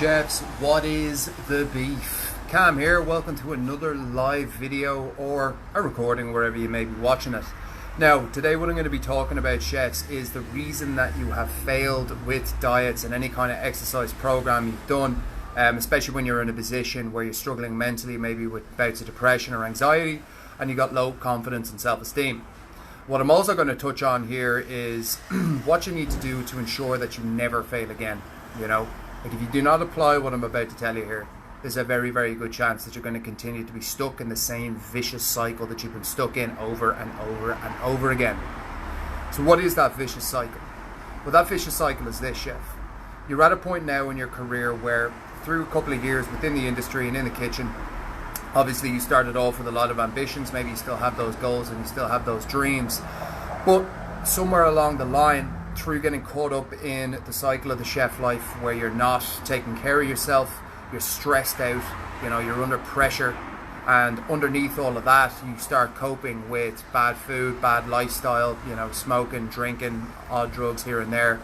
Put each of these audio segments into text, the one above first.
chefs, what is the beef? Cam here, welcome to another live video or a recording wherever you may be watching it. Now, today what I'm going to be talking about, chefs, is the reason that you have failed with diets and any kind of exercise program you've done, especially when you're in a position where you're struggling mentally, maybe with bouts of depression or anxiety, and you got low confidence and self-esteem. What I'm also going to touch on here is what you need to do to ensure that you never fail again. You know, like if you do not apply what I'm about to tell you here, there's a very, very good chance that you're going to continue to be stuck in the same vicious cycle that you've been stuck in over and over and over again. So what is that vicious cycle? Well, that vicious cycle is this, chef. You're at a point now in your career where through a couple of years within the industry and in the kitchen, obviously you started off with a lot of ambitions, maybe you still have those goals and you still have those dreams, but somewhere along the line, through getting caught up in the cycle of the chef life where you're not taking care of yourself, you're stressed out, you know, you're under pressure, and underneath all of that you start coping with bad food, bad lifestyle, you know, smoking, drinking, odd drugs here and there.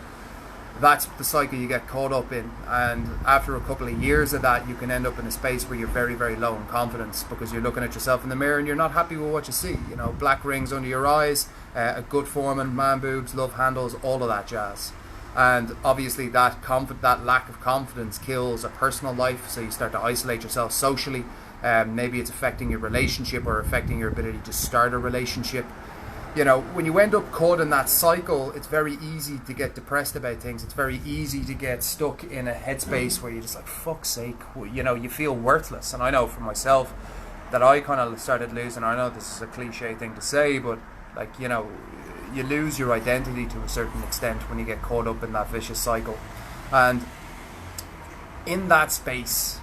That's the cycle you get caught up in, and after a couple of years of that you can end up in a space where you're very, very low in confidence because you're looking at yourself in the mirror and you're not happy with what you see. You know, black rings under your eyes, a good forming, man boobs, love handles, all of that jazz. And obviously that lack of confidence kills a personal life, so you start to isolate yourself socially. Maybe it's affecting your relationship or affecting your ability to start a relationship. You know, when you end up caught in that cycle, it's very easy to get depressed about things. It's very easy to get stuck in a headspace where you're just like, fuck's sake, you know, you feel worthless. And I know for myself that I kind of started losing, I know this is a cliche thing to say, but like, you know, you lose your identity to a certain extent when you get caught up in that vicious cycle. And in that space,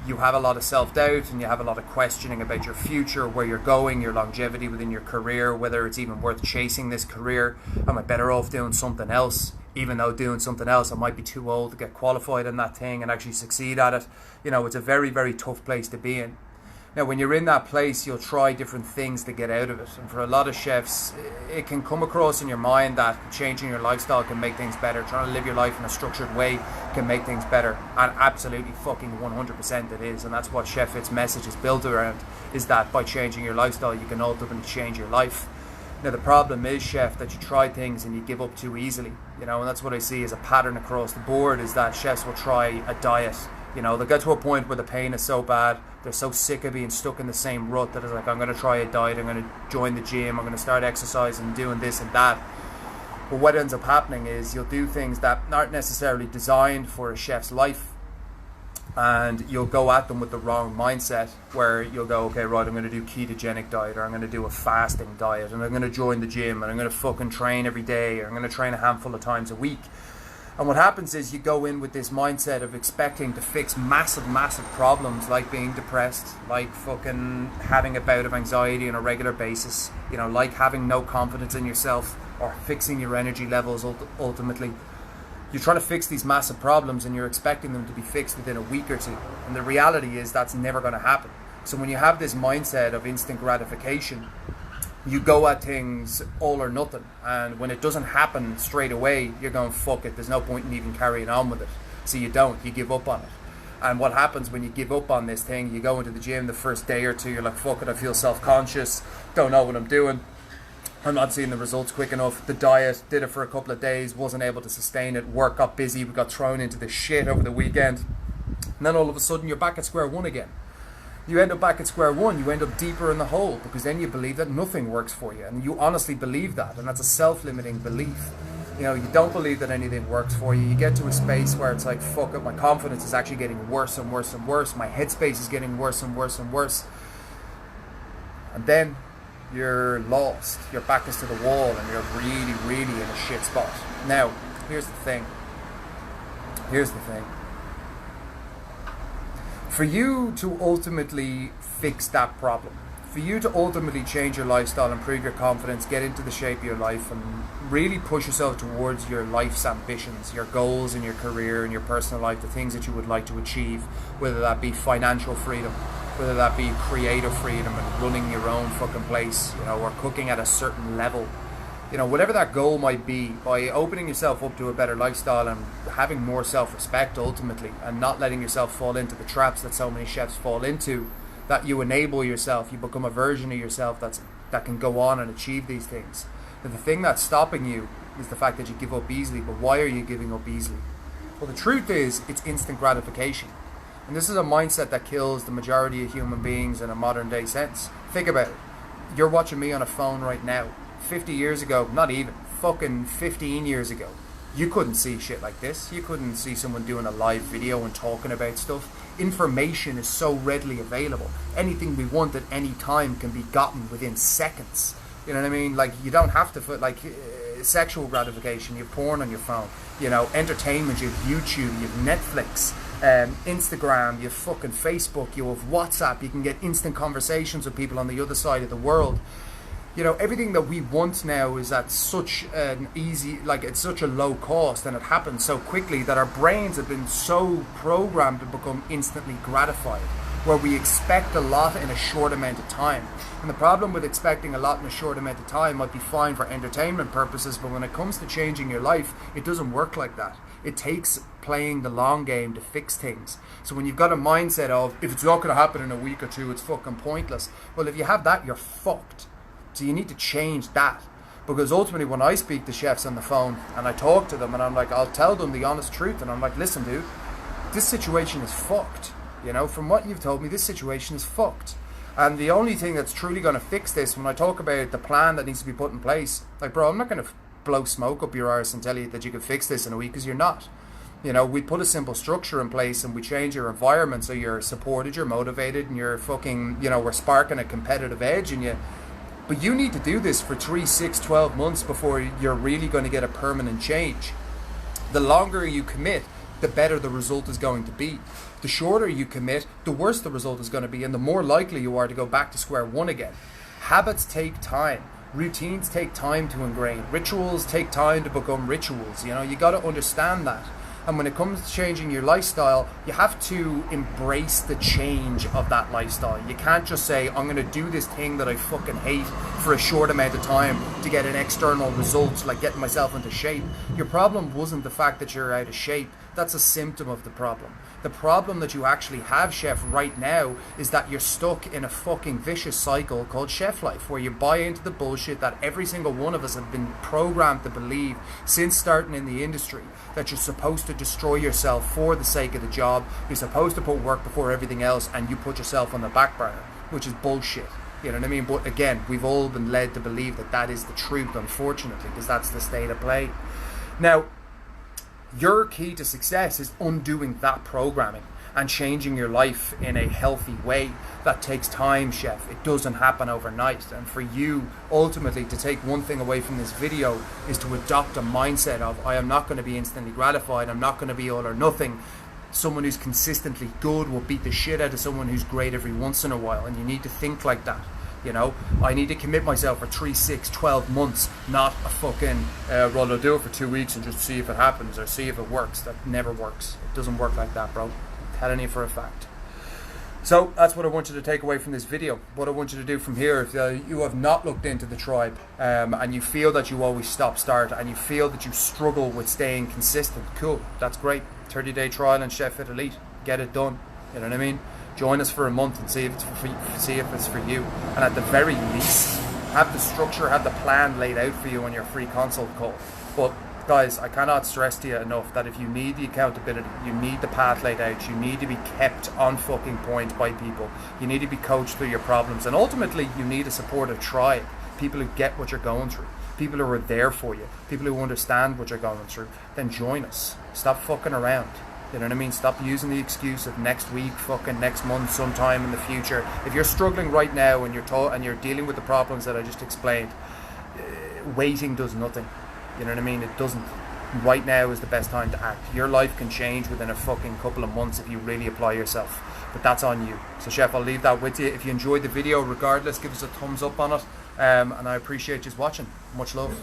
you have a lot of self-doubt and you have a lot of questioning about your future, where you're going, your longevity within your career, whether it's even worth chasing this career. Am I better off doing something else? Even though doing something else, I might be too old to get qualified in that thing and actually succeed at it. You know, it's a very, very tough place to be in. Now, when you're in that place, you'll try different things to get out of it. And for a lot of chefs, it can come across in your mind that changing your lifestyle can make things better. Trying to live your life in a structured way can make things better. And absolutely fucking 100% it is. And that's what Chef Fit's message is built around, is that by changing your lifestyle, you can ultimately change your life. Now, the problem is, chef, that you try things and you give up too easily. You know, and that's what I see as a pattern across the board, is that chefs will try a diet. You know, they'll get to a point where the pain is so bad, they're so sick of being stuck in the same rut that it's like, I'm going to try a diet, I'm going to join the gym, I'm going to start exercising, doing this and that. But what ends up happening is you'll do things that aren't necessarily designed for a chef's life, and you'll go at them with the wrong mindset, where you'll go, okay, right, I'm going to do ketogenic diet, or I'm going to do a fasting diet, and I'm going to join the gym, and I'm going to fucking train every day, or I'm going to train a handful of times a week. And what happens is you go in with this mindset of expecting to fix massive, massive problems, like being depressed, like fucking having a bout of anxiety on a regular basis, you know, like having no confidence in yourself, or fixing your energy levels ultimately. You're trying to fix these massive problems and you're expecting them to be fixed within a week or two. And the reality is that's never going to happen. So when you have this mindset of instant gratification, you go at things all or nothing, and when it doesn't happen straight away, you're going, fuck it, there's no point in even carrying on with it. So you give up on it. And what happens when you give up on this thing, you go into the gym the first day or two, you're like, fuck it, I feel self-conscious, don't know what I'm doing, I'm not seeing the results quick enough. The diet, did it for a couple of days, wasn't able to sustain it, work got busy, we got thrown into the shit over the weekend, and then all of a sudden you're back at square one again. You end up back at square one, you end up deeper in the hole, because then you believe that nothing works for you, and you honestly believe that, and that's a self-limiting belief. You know, you don't believe that anything works for you. You get to a space where it's like, fuck it, my confidence is actually getting worse and worse and worse, my headspace is getting worse and worse and worse, and then you're lost, your back is to the wall, and you're really, really in a shit spot. Now, here's the thing. For you to ultimately fix that problem, for you to ultimately change your lifestyle, improve your confidence, get into the shape of your life, and really push yourself towards your life's ambitions, your goals in your career and your personal life, the things that you would like to achieve, whether that be financial freedom, whether that be creative freedom and running your own fucking place, you know, or cooking at a certain level, You know, whatever that goal might be, by opening yourself up to a better lifestyle and having more self-respect ultimately, and not letting yourself fall into the traps that so many chefs fall into, that you enable yourself, you become a version of yourself that can go on and achieve these things. But the thing that's stopping you is the fact that you give up easily. But why are you giving up easily? Well, the truth is, it's instant gratification. And this is a mindset that kills the majority of human beings in a modern day sense. Think about it. You're watching me on a phone right now. 50 years ago, not even, fucking 15 years ago, you couldn't see shit like this. You couldn't see someone doing a live video and talking about stuff. Information is so readily available. Anything we want at any time can be gotten within seconds. You know what I mean? Like, you don't have to put, like, sexual gratification, you have porn on your phone. You know, entertainment, you have YouTube, you have Netflix, Instagram, you have fucking Facebook, you have WhatsApp. You can get instant conversations with people on the other side of the world. You know, everything that we want now is at such an easy, like, it's such a low cost, and it happens so quickly that our brains have been so programmed to become instantly gratified, where we expect a lot in a short amount of time. And the problem with expecting a lot in a short amount of time might be fine for entertainment purposes, but when it comes to changing your life, it doesn't work like that. It takes playing the long game to fix things. So when you've got a mindset of, if it's not going to happen in a week or two, it's fucking pointless. Well, if you have that, you're fucked. So you need to change that. Because ultimately, when I speak to chefs on the phone and I talk to them and I'm like, I'll tell them the honest truth, and I'm like, listen, dude, this situation is fucked. You know, from what you've told me, this situation is fucked. And the only thing that's truly going to fix this, when I talk about the plan that needs to be put in place, like, bro, I'm not going to blow smoke up your arse and tell you that you can fix this in a week, because you're not. You know, we put a simple structure in place and we change your environment so you're supported, you're motivated, and you're fucking, you know, we're sparking a competitive edge in you. But you need to do this for 3, 6, 12 months before you're really going to get a permanent change. The longer you commit, the better the result is going to be. The shorter you commit, the worse the result is going to be, and the more likely you are to go back to square one again. Habits take time. Routines take time to ingrain. Rituals take time to become rituals. You know, you got to understand that. And when it comes to changing your lifestyle, you have to embrace the change of that lifestyle. You can't just say, I'm going to do this thing that I fucking hate for a short amount of time to get an external result, like getting myself into shape. Your problem wasn't the fact that you're out of shape. That's a symptom of the problem. The problem that you actually have, chef, right now is that you're stuck in a fucking vicious cycle called chef life, where you buy into the bullshit that every single one of us have been programmed to believe since starting in the industry, that you're supposed to destroy yourself for the sake of the job. You're supposed to put work before everything else, and you put yourself on the back burner, which is bullshit. You know what I mean? But again, we've all been led to believe that that is the truth, unfortunately, because that's the state of play. Now, your key to success is undoing that programming and changing your life in a healthy way. That takes time, chef. It doesn't happen overnight. And for you, ultimately, to take one thing away from this video is to adopt a mindset of, I am not going to be instantly gratified. I'm not going to be all or nothing. Someone who's consistently good will beat the shit out of someone who's great every once in a while. And you need to think like that. You know, I need to commit myself for 3, 6, 12 months, not a fucking, well, I'll do it for 2 weeks and just see if it happens or see if it works. That never works. It doesn't work like that, bro. I'm telling you for a fact. So that's what I want you to take away from this video. What I want you to do from here, if you have not looked into the tribe and you feel that you always stop-start and you feel that you struggle with staying consistent, cool, that's great. 30-day trial and Chef Fit Elite. Get it done. You know what I mean? Join us for a month and see if it's for you. And at the very least, have the structure, have the plan laid out for you on your free consult call. But guys, I cannot stress to you enough that if you need the accountability, you need the path laid out, you need to be kept on fucking point by people, you need to be coached through your problems, and ultimately you need a supportive tribe, people who get what you're going through, people who are there for you, people who understand what you're going through. Then join us. Stop fucking around. You know what I mean? Stop using the excuse of next week, fucking next month, sometime in the future. If you're struggling right now and you're dealing with the problems that I just explained, waiting does nothing. You know what I mean? It doesn't. Right now is the best time to act. Your life can change within a fucking couple of months if you really apply yourself. But that's on you. So Chef, I'll leave that with you. If you enjoyed the video, regardless, give us a thumbs up on it. And I appreciate you watching. Much love.